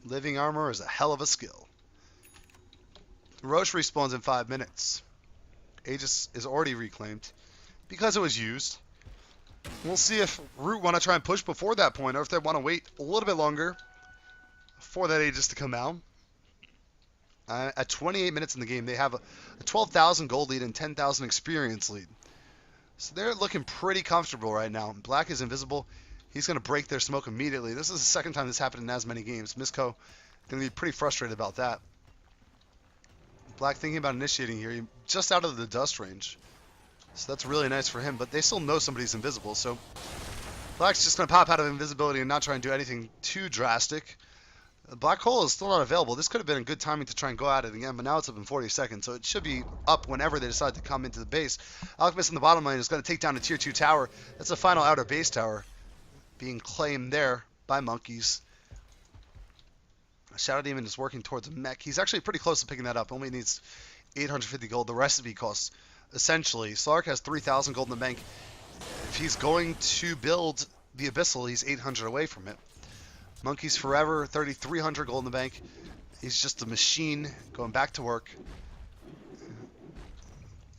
Speaker 1: Living Armor is a hell of a skill. Roche respawns in 5 minutes. Aegis is already reclaimed because it was used. We'll see if Root want to try and push before that point, or if they want to wait a little bit longer for that Aegis to come out. At 28 minutes in the game, they have a 12,000 gold lead and 10,000 experience lead. So they're looking pretty comfortable right now. Black is invisible. He's going to break their smoke immediately. This is the second time this happened in as many games. Misco going to be pretty frustrated about that. Black thinking about initiating here. Just out of the dust range. So that's really nice for him. But they still know somebody's invisible. So Black's just going to pop out of invisibility and not try and do anything too drastic. Black Hole is still not available. This could have been a good timing to try and go at it again, but now it's up in 40 seconds, so it should be up whenever they decide to come into the base. Alchemist in the bottom lane is going to take down a tier 2 tower. That's the final outer base tower being claimed there by Monkeys. Shadow Demon is working towards a mech. He's actually pretty close to picking that up. Only needs 850 gold. The recipe costs, essentially. Slark has 3,000 gold in the bank. If he's going to build the Abyssal, he's 800 away from it. Monkeys Forever, 3,300 gold in the bank. He's just a machine going back to work.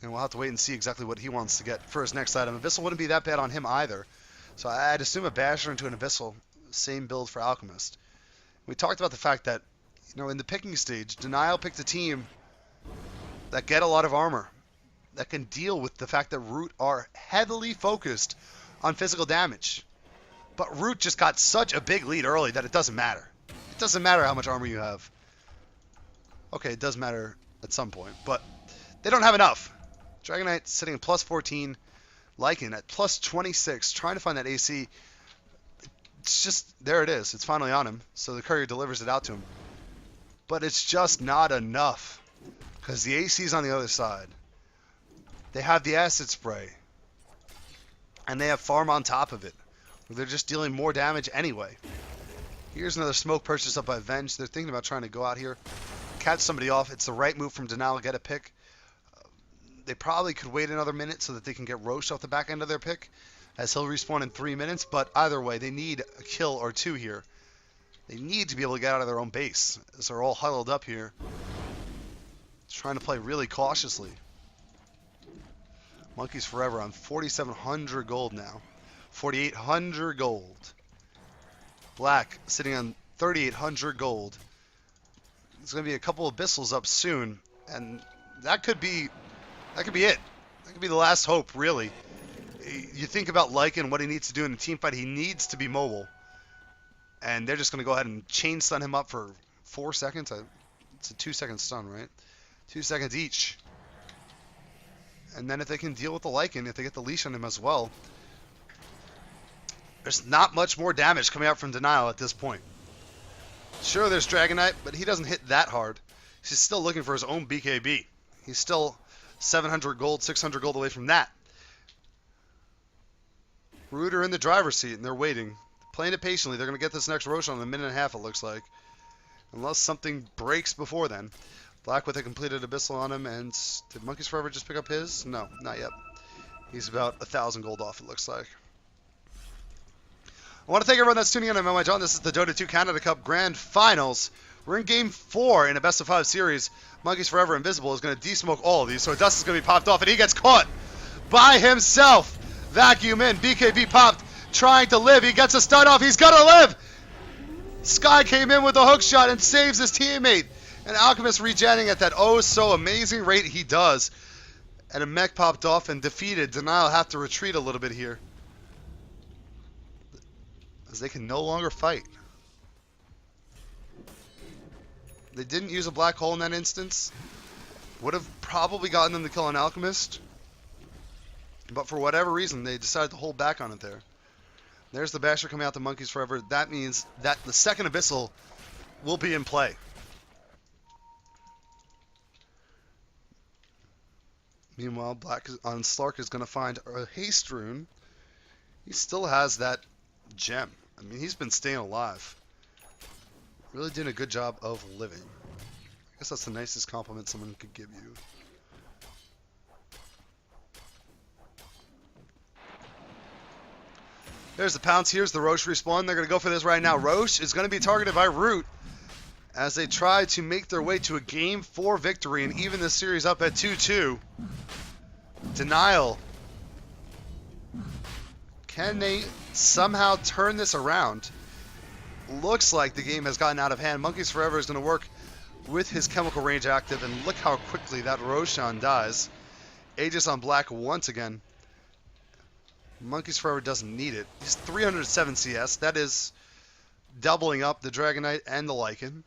Speaker 1: And we'll have to wait and see exactly what he wants to get for his next item. Abyssal wouldn't be that bad on him either. So I'd assume a Basher into an Abyssal. Same build for Alchemist. We talked about the fact that, in the picking stage, Denial picked a team that get a lot of armor. That can deal with the fact that Root are heavily focused on physical damage. But Root just got such a big lead early that it doesn't matter. It doesn't matter how much armor you have. Okay, it does matter at some point, but they don't have enough. Dragon Knight sitting at plus 14. Lycan at plus 26, trying to find that AC. It's just, there it is. It's finally on him, so the courier delivers it out to him. But it's just not enough, because the AC's on the other side. They have the acid spray, and they have farm on top of it. They're just dealing more damage anyway. Here's another smoke purchase up by Venge. They're thinking about trying to go out here, catch somebody off. It's the right move from Denial, get a pick. They probably could wait another minute so that they can get Roche off the back end of their pick, as he'll respawn in 3 minutes. But either way, they need a kill or two here. They need to be able to get out of their own base, as they're all huddled up here, trying to play really cautiously. Monkeys Forever on 4,700 gold now. 4,800 gold. Black sitting on 3,800 gold. There's going to be a couple of Abyssals up soon, and that could be it. That could be the last hope, really. You think about Lycan, what he needs to do in a team fight. He needs to be mobile, and they're just going to go ahead and chain stun him up for 4 seconds. It's a 2-second stun, right? 2 seconds each. And then if they can deal with the Lycan, if they get the leash on him as well, there's not much more damage coming out from Denial at this point. Sure, there's Dragon Knight, but he doesn't hit that hard. He's still looking for his own BKB. He's still 700 gold, 600 gold away from that. Root are in the driver's seat, and they're waiting. Playing it patiently. They're going to get this next Roshan in a minute and a half, it looks like. Unless something breaks before then. Black with a completed Abyssal on him, and did Monkeys Forever just pick up his? No, not yet. He's about 1,000 gold off, it looks like. I want to thank everyone that's tuning in. I'm NYJohn. This is the Dota 2 Canada Cup Grand Finals. We're in Game 4 in a best-of-5 series. Monkeys Forever Invisible is going to de-smoke all of these, so Dust is going to be popped off, and he gets caught by himself. Vacuum in. BKB popped, trying to live. He gets a stun off. He's going to live. Sky came in with a hook shot and saves his teammate. And Alchemist regenerating at that oh-so-amazing rate he does. And a mech popped off and defeated. Denial have to retreat a little bit here, as they can no longer fight. They didn't use a black hole in that instance. Would have probably gotten them to kill an Alchemist. But for whatever reason, they decided to hold back on it there. There's the Basher coming out to Monkeys Forever. That means that the second Abyssal will be in play. Meanwhile, Black on Slark is going to find a Haste Rune. He still has that gem. I mean, he's been staying alive. Really doing a good job of living. I guess that's the nicest compliment someone could give you. There's the Pounce. Here's the Roche respawn. They're going to go for this right now. Roche is going to be targeted by Root as they try to make their way to a Game 4 victory and even this series up at 2-2. Denial. Can they somehow turn this around? Looks like the game has gotten out of hand. Monkeys Forever is going to work with his chemical range active, and look how quickly that Roshan dies. Aegis on Black once again. Monkeys Forever doesn't need it. He's 307 CS. That is doubling up the Dragonite and the Lycan.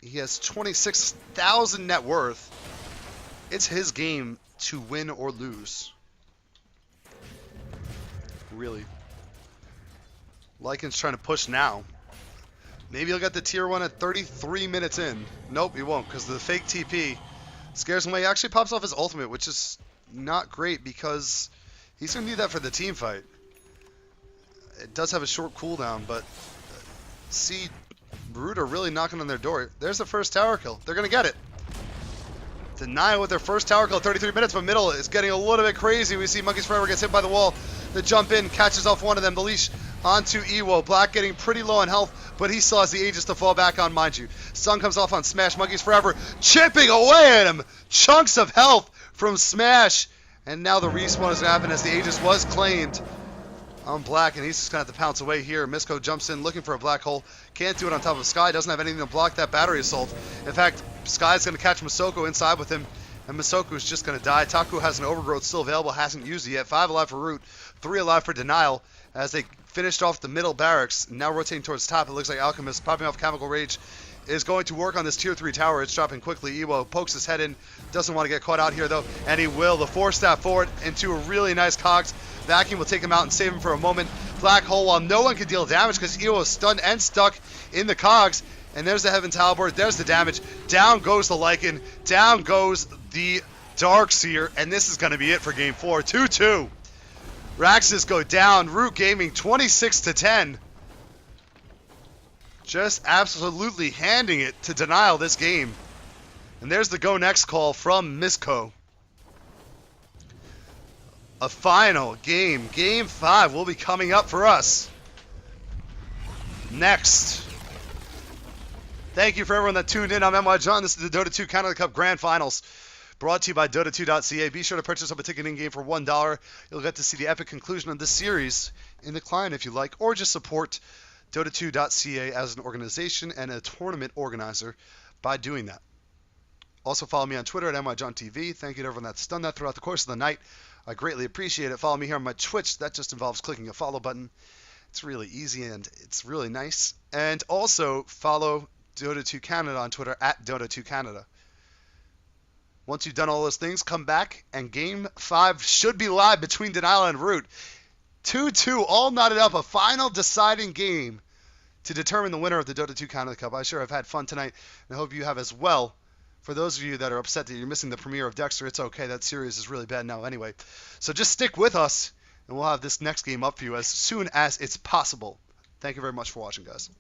Speaker 1: He has 26,000 net worth. It's his game to win or lose. Really. Lycan's trying to push now. Maybe he'll get the tier 1 at 33 minutes in. Nope, he won't, because the fake TP scares him away. He actually pops off his ultimate, which is not great because he's going to need that for the team fight. It does have a short cooldown, but see, Root are really knocking on their door. There's the first tower kill. They're going to get it. Denial with their first tower kill at 33 minutes, but middle is getting a little bit crazy. We see Monkeys Forever gets hit by the wall. The jump in, catches off one of them. The leash onto Ewo. Black getting pretty low on health, but he still has the Aegis to fall back on, mind you. Sun comes off on Smash. Monkeys Forever chipping away at him. Chunks of health from Smash. And now the respawn is going to happen as the Aegis was claimed on Black, and he's just going to have to pounce away here. Misko jumps in looking for a black hole. Can't do it on top of Sky. Doesn't have anything to block that battery assault. In fact, Sky's going to catch Masoko inside with him, and Masoko is just going to die. Taku has an overgrowth still available, hasn't used it yet. 5 alive for Root, 3 alive for Denial as they finished off the middle barracks. Now rotating towards the top. It looks like Alchemist popping off Chemical Rage is going to work on this tier 3 tower. It's dropping quickly. Ewo pokes his head in. Doesn't want to get caught out here, though, and he will. The 4-step forward into a really nice cogs. Vacuum will take him out and save him for a moment. Black hole while no one can deal damage because Ewo is stunned and stuck in the cogs. And there's the Heaven's Halberd. There's the damage. Down goes the Lycan. Down goes the Darkseer. And this is going to be it for Game 4. 2-2. Raxus go down. Root Gaming 26-10. Just absolutely handing it to Denial this game. And there's the go next call from Misko. A final game, Game 5, will be coming up for us next. Thank you for everyone that tuned in. I'm NYJohn. This is the Dota 2 Canada Cup Grand Finals, brought to you by Dota2.ca. Be sure to purchase up a ticket in-game for $1. You'll get to see the epic conclusion of this series in the client if you like, or just support Dota2.ca as an organization and a tournament organizer by doing that. Also follow me on Twitter at NYJohnTV. Thank you to everyone that's done that throughout the course of the night. I greatly appreciate it. Follow me here on my Twitch. That just involves clicking a follow button. It's really easy and it's really nice. And also follow Dota2 Canada on Twitter at Dota2 Canada. Once you've done all those things, come back and Game 5 should be live between Denial and Root. 2-2, all knotted up, a final deciding game to determine the winner of the Dota 2 Canada Cup. I sure have had fun tonight, and I hope you have as well. For those of you that are upset that you're missing the premiere of Dexter, it's okay. That series is really bad now anyway. So just stick with us, and we'll have this next game up for you as soon as it's possible. Thank you very much for watching, guys.